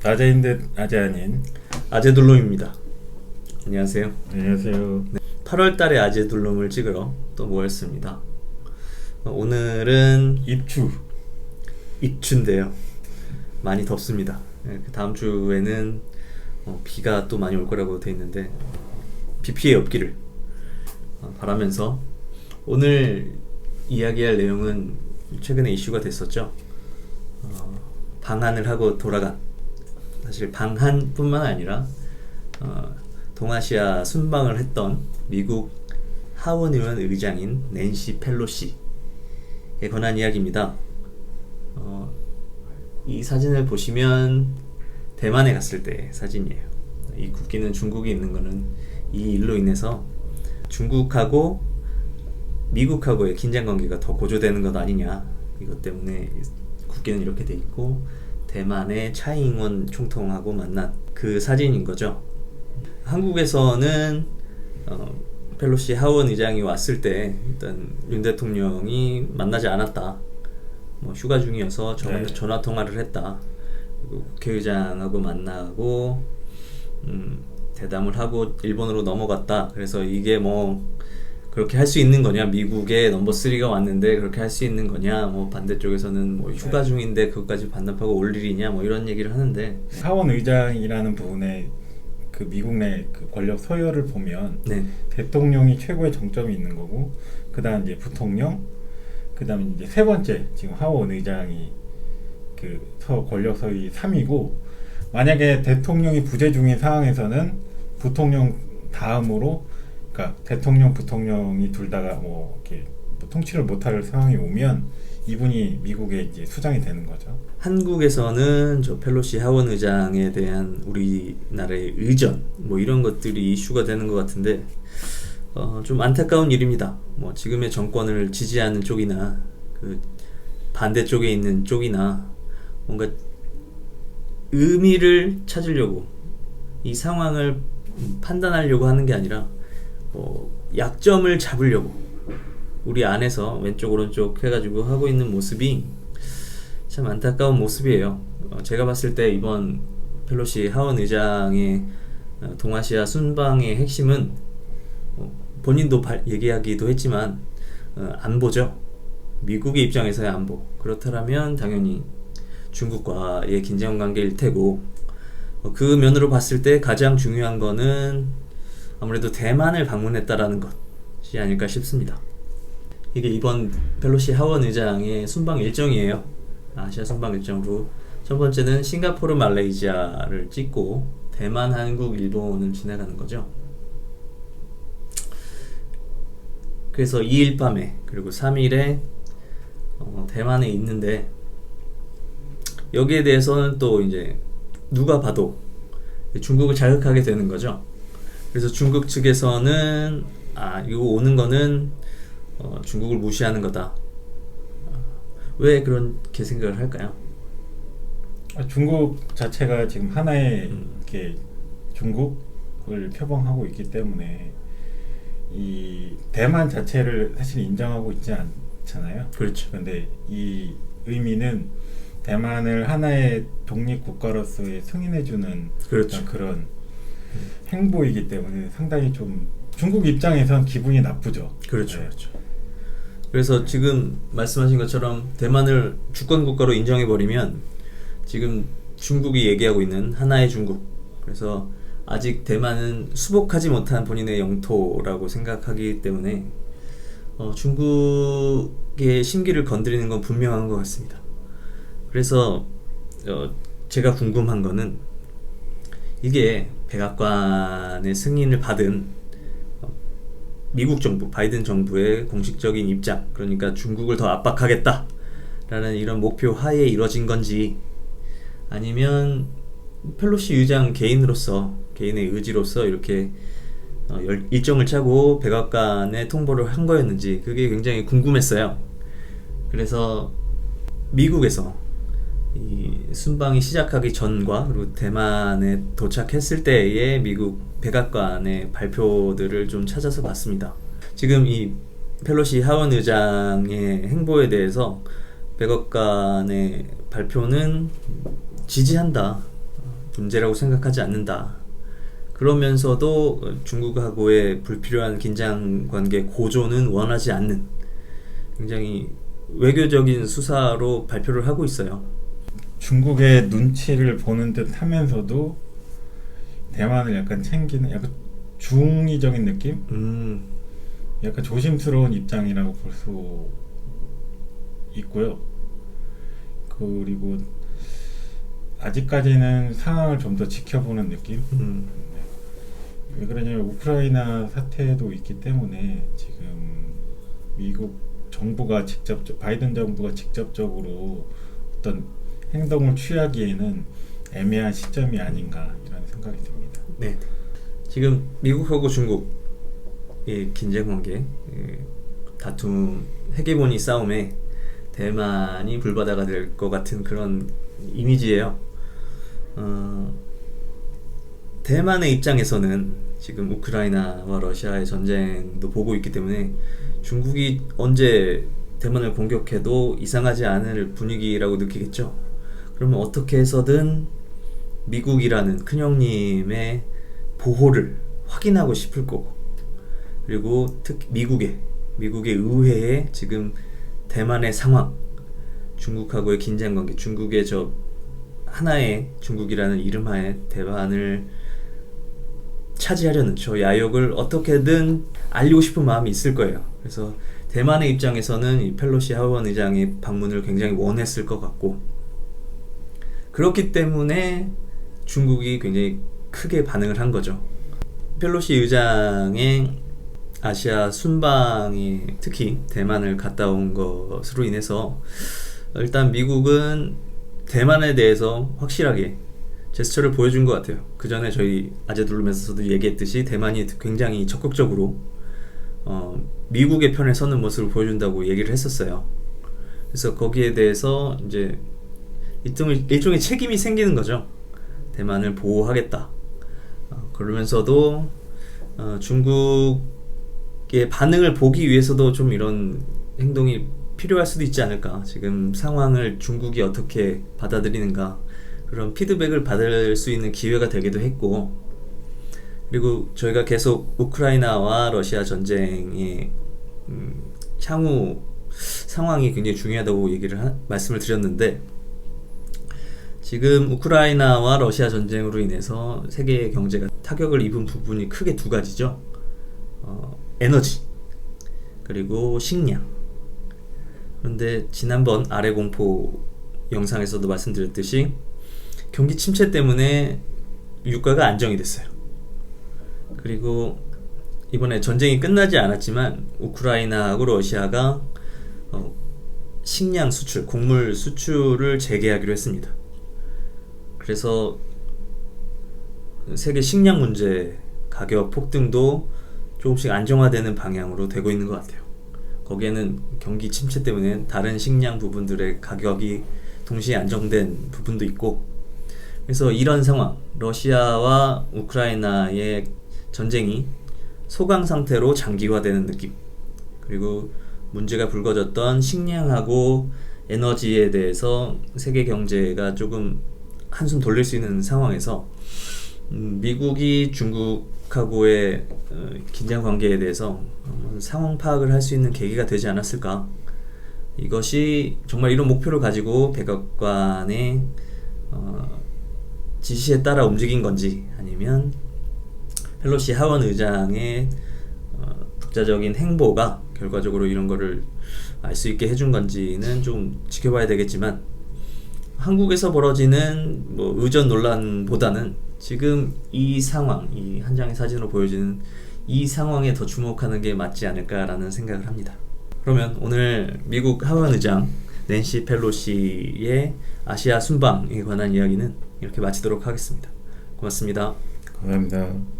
아재인 듯 아재 아닌 아재둘룸입니다. 안녕하세요. 안녕하세요. 8월 달에 아재둘룸을 찍으러 또 모였습니다. 오늘은 입추인데요. 많이 덥습니다. 다음 주에는 비가 또 많이 올 거라고 돼 있는데 비 피해 없기를 바라면서 오늘 이야기할 내용은 최근에 이슈가 됐었죠. 방한을 하고 돌아간, 사실 방한뿐만 아니라 동아시아 순방을 했던 미국 하원의원 의장인 낸시 펠로시에 관한 이야기입니다. 이 사진을 보시면 대만에 갔을 때 사진이에요. 이 국기는 중국이 있는 거는 이 일로 인해서 중국하고 미국하고의 긴장 관계가 더 고조되는 것 아니냐, 이것 때문에 국기는 이렇게 돼 있고 대만의 차이잉원 총통하고 만난 그 사진인 거죠. 한국에서는 펠로시 하원 의장이 왔을 때 일단 윤 대통령이 만나지 않았다, 휴가 중이어서 전화 통화를 했다, 그리고 국회의장하고 만나고 대담을 하고 일본으로 넘어갔다. 그래서 이게 그렇게 할 수 있는 거냐, 미국의 넘버 3가 왔는데 그렇게 할 수 있는 거냐, 반대쪽에서는 휴가 중인데 그것까지 반납하고 올 일이냐, 이런 얘기를 하는데, 하원 의장이라는 부분에 그 미국 내 그 권력 서열을 보면 대통령이 최고의 정점이 있는 거고, 그다음 이제 부통령, 그다음 이제 세 번째 지금 하원 의장이 그 권력 서열이 3위고, 만약에 대통령이 부재 중인 상황에서는 부통령 다음으로, 그러니까 대통령, 부통령이 둘 다가 이렇게 통치를 못할 상황이 오면 이분이 미국의 이제 수장이 되는 거죠. 한국에서는 저 펠로시 하원 의장에 대한 우리나라의 의전 이런 것들이 이슈가 되는 것 같은데, 좀 안타까운 일입니다. 지금의 정권을 지지하는 쪽이나 그 반대쪽에 있는 쪽이나 뭔가 의미를 찾으려고 이 상황을 판단하려고 하는 게 아니라 약점을 잡으려고 우리 안에서 왼쪽 오른쪽 해가지고 하고 있는 모습이 참 안타까운 모습이에요. 제가 봤을 때 이번 펠로시 하원 의장의 동아시아 순방의 핵심은 본인도 얘기하기도 했지만 안보죠. 미국의 입장에서의 안보. 그렇다면 당연히 중국과의 긴장관계일 테고, 그 면으로 봤을 때 가장 중요한 거는 아무래도 대만을 방문했다라는 것이 아닐까 싶습니다. 이게 이번 펠로시 하원 의장의 순방 일정이에요. 아시아 순방 일정으로 첫 번째는 싱가포르, 말레이시아를 찍고 대만, 한국, 일본을 지나가는 거죠. 그래서 2일 밤에 그리고 3일에 대만에 있는데, 여기에 대해서는 또 이제 누가 봐도 중국을 자극하게 되는 거죠. 그래서 중국 측에서는 이거 오는 거는 중국을 무시하는 거다. 왜 그렇게 생각을 할까요? 중국 자체가 지금 하나의 이렇게 중국을 표방하고 있기 때문에 이 대만 자체를 사실 인정하고 있지 않잖아요. 그렇죠. 그런데 이 의미는 대만을 하나의 독립 국가로서의 승인해주는 그런 행보이기 때문에 상당히 좀 중국 입장에선 기분이 나쁘죠. 그렇죠. 그래서 지금 말씀하신 것처럼 대만을 주권 국가로 인정해버리면 지금 중국이 얘기하고 있는 하나의 중국, 그래서 아직 대만은 수복하지 못한 본인의 영토라고 생각하기 때문에 중국의 심기를 건드리는 건 분명한 것 같습니다. 그래서 제가 궁금한 거는, 이게 백악관의 승인을 받은 미국 정부, 바이든 정부의 공식적인 입장, 그러니까 중국을 더 압박하겠다라는 이런 목표 하에 이루어진 건지, 아니면 펠로시 의장 개인의 의지로서 이렇게 일정을 짜고 백악관에 통보를 한 거였는지, 그게 굉장히 궁금했어요. 그래서 미국에서 이 순방이 시작하기 전과 그리고 대만에 도착했을 때의 미국 백악관의 발표들을 좀 찾아서 봤습니다. 지금 이 펠로시 하원 의장의 행보에 대해서 백악관의 발표는 지지한다, 문제라고 생각하지 않는다. 그러면서도 중국하고의 불필요한 긴장관계 고조는 원하지 않는 굉장히 외교적인 수사로 발표를 하고 있어요. 중국의 눈치를 보는 듯 하면서도 대만을 약간 챙기는 약간 중의적인 느낌? 약간 조심스러운 입장이라고 볼 수 있고요. 그리고 아직까지는 상황을 좀 더 지켜보는 느낌? 왜 그러냐면 우크라이나 사태도 있기 때문에 지금 미국 정부가 바이든 정부가 직접적으로 어떤 행동을 취하기에는 애매한 시점이 아닌가 이런 생각이 듭니다. 네. 지금 미국하고 중국의 긴장관계, 다툼, 헤게모니 싸움에 대만이 불바다가 될 것 같은 그런 이미지예요. 대만의 입장에서는 지금 우크라이나와 러시아의 전쟁도 보고 있기 때문에 중국이 언제 대만을 공격해도 이상하지 않을 분위기라고 느끼겠죠. 그러면 어떻게 해서든 미국이라는 큰형님의 보호를 확인하고 싶을 거고, 그리고 특히 미국의 의회에 지금 대만의 상황, 중국하고의 긴장관계, 중국의 저 하나의 중국이라는 이름하에 대만을 차지하려는 저 야욕을 어떻게든 알리고 싶은 마음이 있을 거예요. 그래서 대만의 입장에서는 이 펠로시 하원 의장의 방문을 굉장히 원했을 것 같고, 그렇기 때문에 중국이 굉장히 크게 반응을 한 거죠. 펠로시 의장의 아시아 순방이 특히 대만을 갔다 온 것으로 인해서 일단 미국은 대만에 대해서 확실하게 제스처를 보여준 것 같아요. 그 전에 저희 아재둘러면서도 얘기했듯이 대만이 굉장히 적극적으로 미국의 편에 서는 모습을 보여준다고 얘기를 했었어요. 그래서 거기에 대해서 이제 일종의 책임이 생기는 거죠. 대만을 보호하겠다. 그러면서도 중국의 반응을 보기 위해서도 좀 이런 행동이 필요할 수도 있지 않을까. 지금 상황을 중국이 어떻게 받아들이는가, 그런 피드백을 받을 수 있는 기회가 되기도 했고, 그리고 저희가 계속 우크라이나와 러시아 전쟁의 향후 상황이 굉장히 중요하다고 말씀을 드렸는데, 지금 우크라이나와 러시아 전쟁으로 인해서 세계 경제가 타격을 입은 부분이 크게 두 가지죠. 에너지, 그리고 식량. 그런데 지난번 아래 공포 영상에서도 말씀드렸듯이 경기 침체 때문에 유가가 안정이 됐어요. 그리고 이번에 전쟁이 끝나지 않았지만 우크라이나하고 러시아가 식량 수출, 곡물 수출을 재개하기로 했습니다. 그래서 세계 식량 문제, 가격 폭등도 조금씩 안정화되는 방향으로 되고 있는 것 같아요. 거기에는 경기 침체 때문에 다른 식량 부분들의 가격이 동시에 안정된 부분도 있고, 그래서 이런 상황, 러시아와 우크라이나의 전쟁이 소강 상태로 장기화되는 느낌, 그리고 문제가 불거졌던 식량하고 에너지에 대해서 세계 경제가 조금 한숨 돌릴 수 있는 상황에서 미국이 중국하고의 긴장 관계에 대해서 상황 파악을 할 수 있는 계기가 되지 않았을까. 이것이 정말 이런 목표를 가지고 백악관의 지시에 따라 움직인 건지, 아니면 펠로시 하원 의장의 독자적인 행보가 결과적으로 이런 거를 알 수 있게 해준 건지는 좀 지켜봐야 되겠지만, 한국에서 벌어지는 의전 논란보다는 지금 이 상황, 이 한 장의 사진으로 보여지는 이 상황에 더 주목하는 게 맞지 않을까라는 생각을 합니다. 그러면 오늘 미국 하원 의장 낸시 펠로시의 아시아 순방에 관한 이야기는 이렇게 마치도록 하겠습니다. 고맙습니다. 감사합니다.